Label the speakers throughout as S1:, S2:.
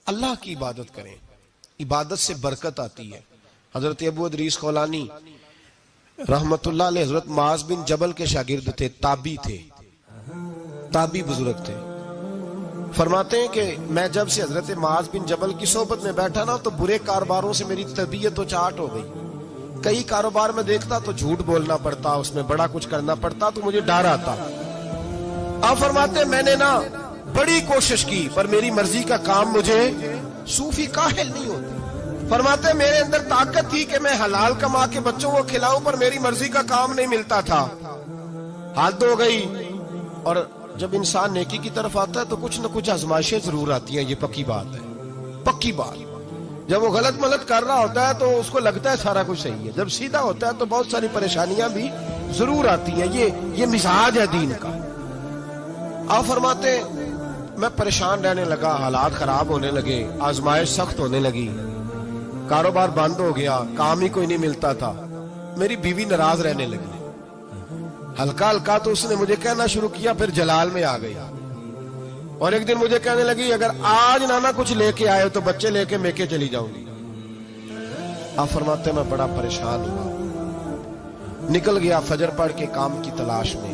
S1: اللہ کی عبادت کریں، عبادت سے برکت آتی ہے۔ حضرت ابو ادریس خولانی رحمت اللہ علیہ حضرت معاذ بن جبل کے شاگرد تھے، تابعی تھے، تابعی بزرگ تھے۔ فرماتے ہیں کہ میں جب سے حضرت معاذ بن جبل کی صحبت میں بیٹھا نا تو برے کاروباروں سے میری طبیعت و چاٹ ہو گئی۔ کئی کاروبار میں دیکھتا تو جھوٹ بولنا پڑتا، اس میں بڑا کچھ کرنا پڑتا تو مجھے ڈر آتا۔ آپ فرماتے ہیں میں نے نا بڑی کوشش کی پر میری مرضی کا کام مجھے صوفی کاہل نہیں ہوتے۔ فرماتے ہیں میرے اندر طاقت تھی کہ میں حلال کما کے بچوں کو کھلاؤں پر میری مرضی کا کام نہیں ملتا تھا۔ حد ہو گئی۔ اور جب انسان نیکی کی طرف آتا ہے تو کچھ نہ کچھ آزمائشیں ضرور آتی ہیں، یہ پکی بات ہے، پکی بات۔ جب وہ غلط ملت کر رہا ہوتا ہے تو اس کو لگتا ہے سارا کچھ صحیح ہے، جب سیدھا ہوتا ہے تو بہت ساری پریشانیاں بھی ضرور آتی ہیں، یہ مزاج ہے دین کا۔ آپ فرماتے ہیں میں پریشان رہنے لگا، حالات خراب ہونے لگے، آزمائش سخت ہونے لگی، کاروبار بند ہو گیا، کام ہی کوئی نہیں ملتا تھا۔ میری بیوی ناراض رہنے لگی، ہلکا ہلکا تو اس نے مجھے کہنا شروع کیا، پھر جلال میں آ گئی، اور ایک دن مجھے کہنے لگی اگر آج نانا کچھ لے کے آئے تو بچے لے کے میکے چلی جاؤں گی۔ آپ فرماتے ہیں میں بڑا پریشان ہوا، نکل گیا فجر پڑھ کے کام کی تلاش میں۔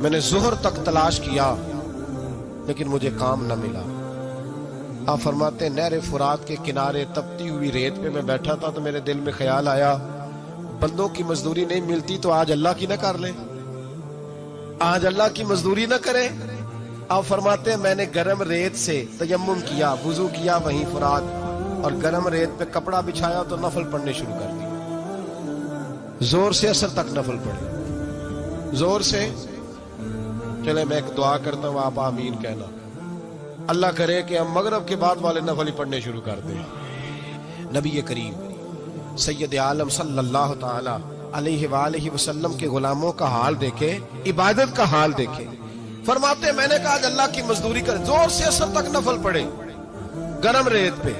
S1: میں نے ظہر تک تلاش کیا لیکن مجھے کام نہ ملا۔ آپ فرماتے ہیں نہر فرات کے کنارے تپتی ہوئی ریت پہ میں بیٹھا تھا تو میرے دل میں خیال آیا بندوں کی مزدوری نہیں ملتی تو آج اللہ کی نہ کر لیں، آج اللہ کی مزدوری نہ کریں۔ آپ فرماتے ہیں میں نے گرم ریت سے تیمم کیا، وضو کیا وہیں فرات، اور گرم ریت پہ کپڑا بچھایا تو نفل پڑھنے شروع کر دی، زور سے اثر تک نفل پڑھے، زور سے۔ چلے میں ایک دعا کرتا ہوں، آپ آمین کہنا۔ اللہ کرے کہ ہم مغرب کے بعد والے نفل ہی پڑھنے شروع کر دیں۔ نبی کریم سید عالم صلی اللہ تعالی علیہ وآلہ وسلم کے غلاموں کا حال دیکھے، عبادت کا حال دیکھے۔ فرماتے میں نے کہا آج اللہ کی مزدوری کر، زور سے اثر تک نفل پڑھے گرم ریت پہ،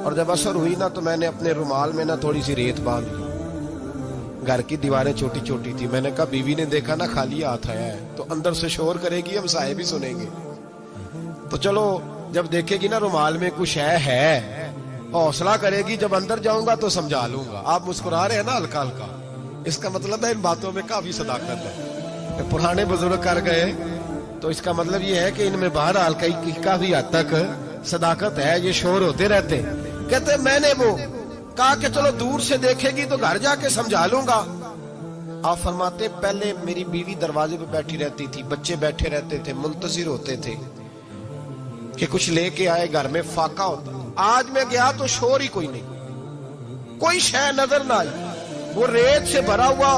S1: اور جب اثر ہوئی نا تو میں نے اپنے رومال میں نا تھوڑی سی ریت باندھ لی۔ گھر کی دیواریں چھوٹی چھوٹی تھی، میں نے کہا بیوی نے دیکھا نا خالی ہاتھ آیا ہے تو اندر سے شور کرے گی، ہم صاحب بھی سنیں گے، تو چلو جب دیکھے گی نا رومال میں کچھ ہے حوصلہ کرے گی، جب اندر جاؤں گا تو سمجھا لوں گا۔ آپ مسکرا رہے ہیں نا ہلکا ہلکا، اس کا مطلب ہے ان باتوں میں کافی صداقت ہے، پرانے بزرگ کر گئے تو اس کا مطلب یہ ہے کہ ان میں بہرحال کافی حد تک صداقت ہے، یہ شور ہوتے رہتے۔ کہتے میں نے وہ کہا کہ چلو دور سے دیکھے گی تو گھر جا کے سمجھا لوں گا۔ آپ فرماتے پہلے میری بیوی دروازے پہ بیٹھی رہتی تھی، بچے بیٹھے رہتے تھے، منتظر ہوتے تھے کہ کچھ لے کے آئے، گھر میں فاقہ ہوتا۔ آج میں گیا تو شور ہی کوئی نہیں، کوئی شے نظر نہ آئی، وہ ریت سے بھرا ہوا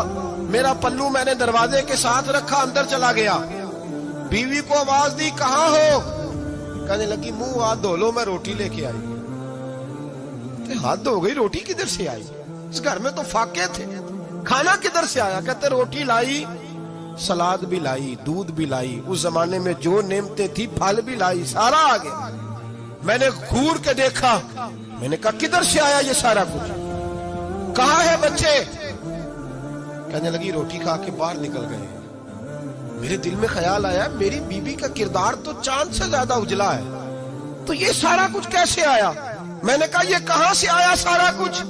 S1: میرا پلو میں نے دروازے کے ساتھ رکھا، اندر چلا گیا، بیوی کو آواز دی کہاں ہو؟ کہنے لگی منہ ہاتھ دھو لو، میں روٹی لے کے آئی۔ ہاتھ ہو گئی، روٹی کدھر سے آئی؟ اس گھر میں تو فاقے تھے، کھانا کدھر سے آیا؟ کہتے روٹی لائی، سلاد بھی لائی، دودھ بھی لائی، اس زمانے میں جو نعمتیں تھی پھل بھی لائی، سارا آ گیا۔ میں نے گھور کے دیکھا، میں نے کہا کدھر سے آیا یہ سارا کچھ؟ کہاں ہے بچے؟ کہنے لگی روٹی کھا کے باہر نکل گئے۔ میرے دل میں خیال آیا میری بیوی کا کردار تو چاند سے زیادہ اجلا ہے، تو یہ سارا کچھ کیسے آیا؟ میں نے کہا یہ کہاں سے آیا سارا کچھ؟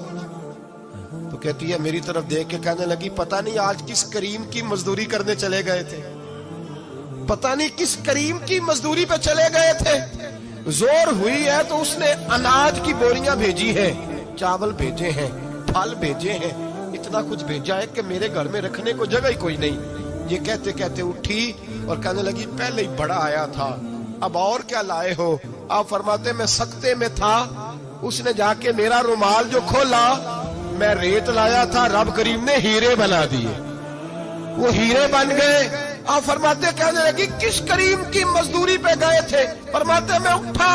S1: تو کہتی ہے میری طرف دیکھ کے کہنے لگی پتہ نہیں آج کس کریم کی مزدوری کرنے چلے گئے تھے، پتہ نہیں کس کریم کی مزدوری پہ چلے گئے تھے، زور ہوئی ہے تو اس نے اناج کی بوریاں بھیجی ہیں، چاول بھیجے ہیں، پھل بھیجے ہیں، اتنا کچھ بھیجا ہے کہ میرے گھر میں رکھنے کو جگہ ہی کوئی نہیں۔ یہ کہتے کہتے اٹھی اور کہنے لگی پہلے ہی بڑا آیا تھا، اب اور کیا لائے ہو؟ آپ فرماتے میں سکتے میں تھا، اس نے جا کے میرا رومال جو کھولا، میں ریت لایا تھا، رب کریم نے ہیرے بنا دیے، وہ ہیرے بن گئے۔ آپ فرماتے کہنے لگی کس کریم کی مزدوری پہ گئے تھے؟ فرماتے میں اٹھا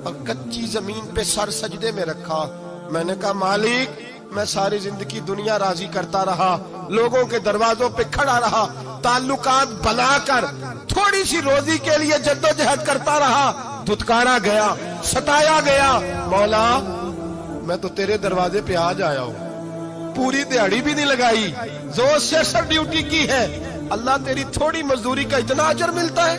S1: اور کچی زمین پہ سر سجدے میں رکھا، میں نے کہا مالک میں ساری زندگی دنیا راضی کرتا رہا، لوگوں کے دروازوں پہ کھڑا رہا، تعلقات بنا کر تھوڑی سی روزی کے لیے جدوجہد کرتا رہا، دھتکارا گیا، ستایا گیا، مولا میں تو تیرے دروازے پہ آج آیا ہوں، پوری دیہڑی بھی نہیں لگائی، زور سے سر ڈیوٹی کی ہے، اللہ تیری تھوڑی مزدوری کا اتنا اجر ملتا ہے؟